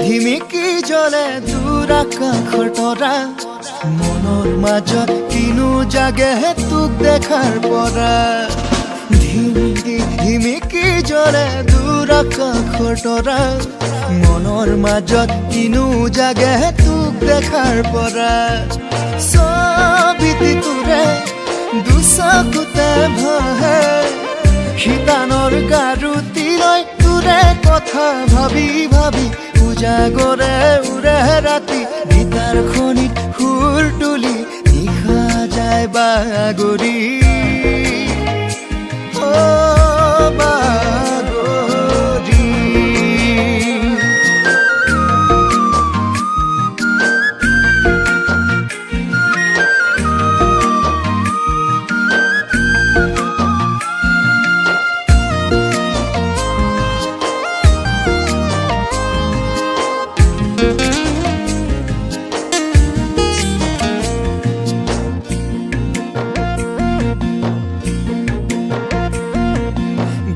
ধিমিকি জ্বলে দূৰ আকাশৰ তৰা মনৰ মাজত কিনো জাগে তোক দেখাৰ পৰা ধিমিকি জ্বলে দূৰ আকাশৰ তৰা মনৰ মাজত কিনো জাগে তোক দেখাৰ পৰা ছবিটি তোৰে দুচকুতে ভাহে শীতানৰ গাৰুটি লৈ তোৰে কথা ভাবি ভাবি উজাগৰে উৰে ৰাতি গীতাৰ খনিত সুৰ তুলি নিশা যায় বাগৰি বাগৰি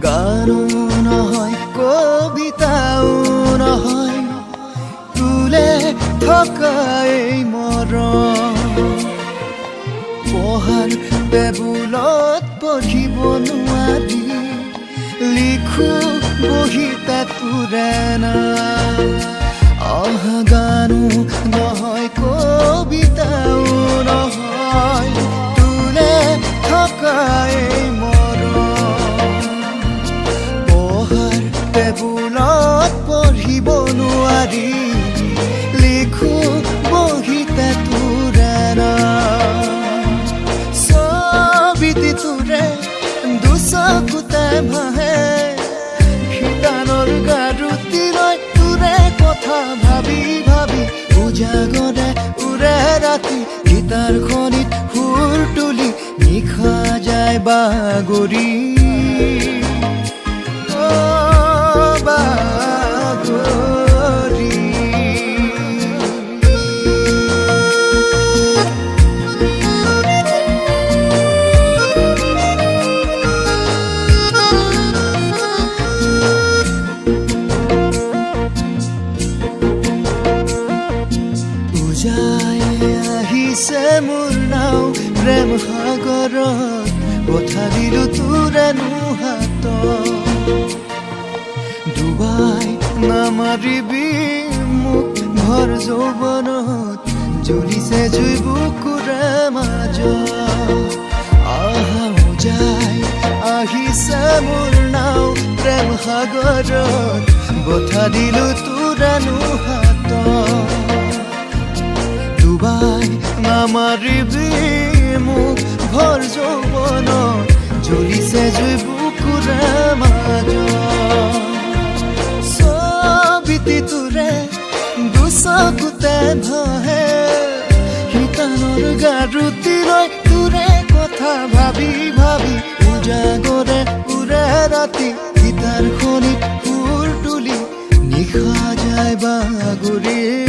গানো নহয় কবিতাও নহয় তোলে থকা এই মৰম পঢ়াৰ টেবুলত পঢ়িব নোৱাৰি লিখো বহিতা তোৰে নাম গানো নহয় কবিতাও নহয় তোলে থকা এই টেবুলত পঢ়িব নোৱাৰি লিখো বহিতে তোৰে নাম ছবিটি তোৰে দুচকুতে ভাহে শীতানৰ গাৰুটি লৈ তোৰে কথা ভাবি ভাবি উজাগৰে উৰে ৰাতি গীতাৰ খনিত সুৰ তুলি নিশা যায় বাগৰি আহিছে মোৰ নাও প্ৰেম সাগৰত পঠালিলো তোৰে হাতত ডুবাই নামাৰিবি মোক ঘৰ যৌৱনত জ্বলিছে জুই বুকুৰে মাজত যায় আহিছে মোৰ নাও প্ৰেম সাগৰত পঠালিলো তোৰে হাতত ডুবাই নামাৰিবি মোক ঘৰ যৌৱনত জ্বলিছে জুই বুকুৰে মাজত ছবিটি তোৰে দুচকুতে ভাহে শীতানৰ গাৰুটি লৈ তোৰে কথা ভাবি ভাবি উজাগৰে উৰে ৰাতি গীতাৰ খনিত সুৰ তুলি নিশা যায় বাগৰি